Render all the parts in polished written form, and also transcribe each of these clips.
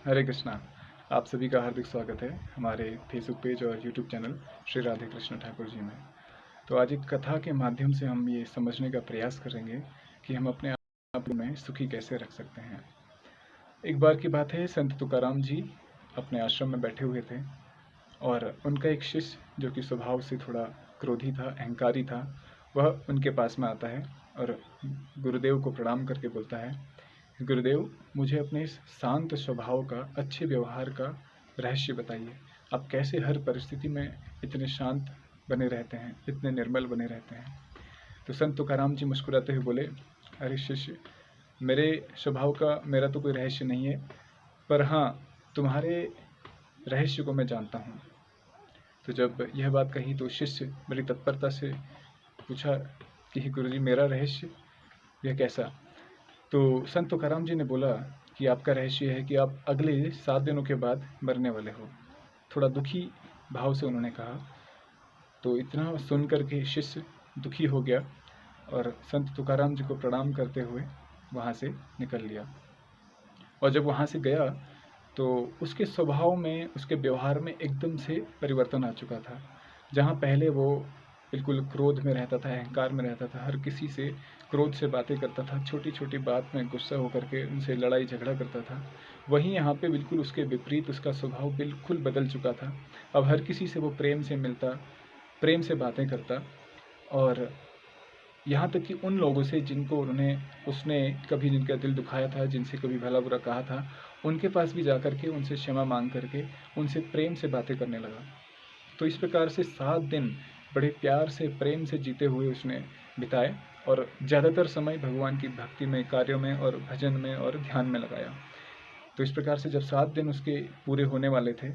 हरे कृष्णा। आप सभी का हार्दिक स्वागत है हमारे फेसबुक पेज और यूट्यूब चैनल श्री राधे कृष्ण ठाकुर जी में। तो आज एक कथा के माध्यम से हम ये समझने का प्रयास करेंगे कि हम अपने आप में सुखी कैसे रख सकते हैं। एक बार की बात है, संत तुकाराम जी अपने आश्रम में बैठे हुए थे और उनका एक शिष्य जो कि स्वभाव से थोड़ा क्रोधी था, अहंकारी था, वह उनके पास में आता है और गुरुदेव को प्रणाम करके बोलता है, गुरुदेव, मुझे अपने इस शांत स्वभाव का, अच्छे व्यवहार का रहस्य बताइए। आप कैसे हर परिस्थिति में इतने शांत बने रहते हैं, इतने निर्मल बने रहते हैं। तो संत तुकाराम जी मुस्कुराते हुए बोले, अरे शिष्य, मेरे स्वभाव का मेरा तो कोई रहस्य नहीं है, पर हाँ, तुम्हारे रहस्य को मैं जानता हूँ। तो जब यह बात कही तो शिष्य बड़ी तत्परता से पूछा कि गुरुजी, मेरा रहस्य यह कैसा? तो संत तुकाराम जी ने बोला कि आपका रहस्य है कि आप अगले 7 दिनों के बाद मरने वाले हो। थोड़ा दुखी भाव से उन्होंने कहा। तो इतना सुन कर के शिष्य दुखी हो गया और संत तुकाराम जी को प्रणाम करते हुए वहाँ से निकल लिया। और जब वहाँ से गया तो उसके स्वभाव में, उसके व्यवहार में एकदम से परिवर्तन आ चुका था। जहाँ पहले वो बिल्कुल क्रोध में रहता था, अहंकार में रहता था, हर किसी से क्रोध से बातें करता था, छोटी छोटी बात में गुस्सा होकर के उनसे लड़ाई झगड़ा करता था, वहीं यहाँ पे बिल्कुल उसके विपरीत उसका स्वभाव बिल्कुल बदल चुका था। अब हर किसी से वो प्रेम से मिलता, प्रेम से बातें करता, और यहाँ तक कि उन लोगों से जिनको उसने कभी जिनका दिल दुखाया था, जिनसे कभी भला बुरा कहा था, उनके पास भी जाकर के उनसे क्षमा मांग करके उनसे प्रेम से बातें करने लगा। तो इस प्रकार से 7 दिन बड़े प्यार से, प्रेम से जीते हुए उसने बिताए और ज़्यादातर समय भगवान की भक्ति में, कार्यों में और भजन में और ध्यान में लगाया। तो इस प्रकार से जब 7 दिन उसके पूरे होने वाले थे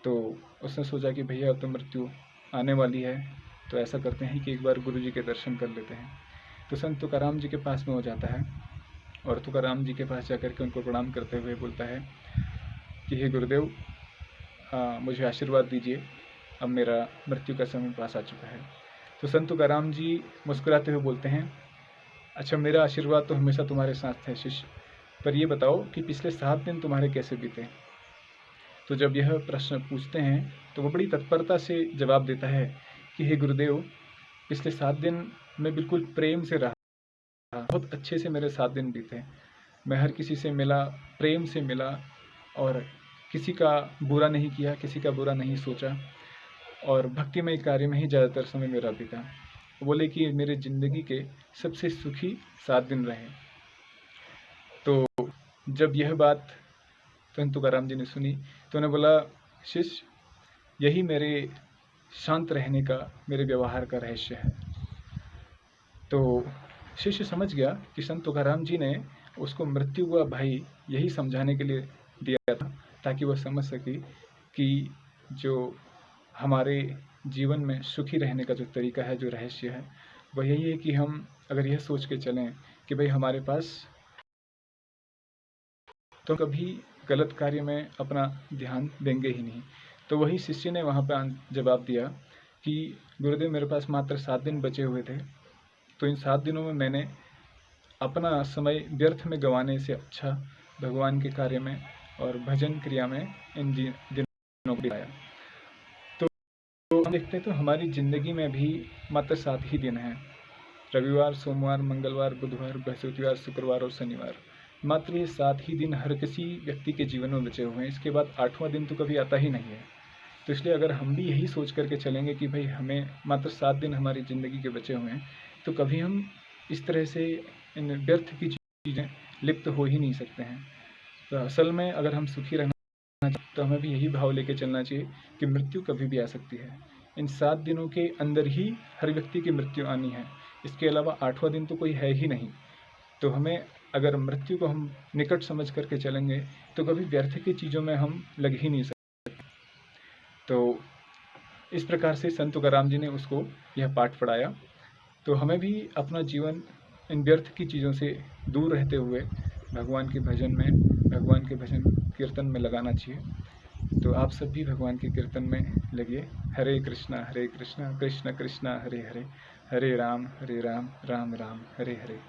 तो उसने सोचा कि भैया अब तो मृत्यु आने वाली है, तो ऐसा करते हैं कि एक बार गुरु जी के दर्शन कर लेते हैं। तो संत तुकाराम जी के पास में हो जाता है और तुकाराम जी के पास जाकर के उनको प्रणाम करते हुए बोलता है कि हे गुरुदेव, मुझे आशीर्वाद दीजिए, अब मेरा मृत्यु का समय पास आ चुका है। तो संत तुकाराम जी मुस्कुराते हुए बोलते हैं, अच्छा, मेरा आशीर्वाद तो हमेशा तुम्हारे साथ है शिष्य, पर ये बताओ कि पिछले 7 दिन तुम्हारे कैसे बीते? तो जब यह प्रश्न पूछते हैं तो वो बड़ी तत्परता से जवाब देता है कि हे गुरुदेव, पिछले 7 दिन मैं बिल्कुल प्रेम से रहा, बहुत अच्छे से मेरे 7 दिन बीते। मैं हर किसी से मिला, प्रेम से मिला और किसी का बुरा नहीं किया, किसी का बुरा नहीं सोचा और भक्तिमय कार्य में ही ज़्यादातर समय मेरा बीता। बोले कि मेरे ज़िंदगी के सबसे सुखी 7 दिन रहे। तो जब यह बात संत तुकाराम जी ने सुनी तो उन्हें बोला, शिष्य, यही मेरे शांत रहने का, मेरे व्यवहार का रहस्य है। तो शिष्य समझ गया कि संत तुकाराम जी ने उसको मृत्यु हुआ भाई यही समझाने के लिए दिया था, ताकि वह समझ सके कि जो हमारे जीवन में सुखी रहने का जो तरीका है, जो रहस्य है, वह यही है कि हम अगर यह सोच के चलें कि भाई हमारे पास, तो कभी गलत कार्य में अपना ध्यान देंगे ही नहीं। तो वही शिष्य ने वहाँ पर जवाब दिया कि गुरुदेव, मेरे पास मात्र 7 दिन बचे हुए थे, तो इन 7 दिनों में मैंने अपना समय व्यर्थ में गंवाने से अच्छा भगवान के कार्य में और भजन क्रिया में इन दिनों को बिताया। तो हम देखते हैं तो हमारी ज़िंदगी में भी मात्र 7 ही दिन हैं, रविवार, सोमवार, मंगलवार, बुधवार, बृहस्पतिवार, शुक्रवार और शनिवार। मात्र ये 7 ही दिन हर किसी व्यक्ति के जीवन में बचे हुए हैं। इसके बाद 8वां दिन तो कभी आता ही नहीं है। तो इसलिए अगर हम भी यही सोच करके चलेंगे कि भाई हमें मात्र 7 दिन हमारी ज़िंदगी के बचे हुए हैं, तो कभी हम इस तरह से इन व्यर्थ की चीज़ें लिप्त हो ही नहीं सकते हैं। तो असल में अगर हम सुखी रहना तो हमें भी यही भाव लेके चलना चाहिए कि मृत्यु कभी भी आ सकती है। इन 7 दिनों के अंदर ही हर व्यक्ति की मृत्यु आनी है। इसके अलावा 8वां दिन तो कोई है ही नहीं। तो हमें, अगर मृत्यु को हम निकट समझ करके चलेंगे तो कभी व्यर्थ की चीज़ों में हम लग ही नहीं सकते। तो इस प्रकार से संत तुकाराम जी ने उसको यह पाठ पढ़ाया। तो हमें भी अपना जीवन इन व्यर्थ की चीज़ों से दूर रहते हुए भगवान के भजन में, भगवान के भजन कीर्तन में लगाना चाहिए। तो आप सब भी भगवान के कीर्तन में लगिए। हरे कृष्णा कृष्ण कृष्ण हरे हरे, हरे राम राम राम, हरे हरे।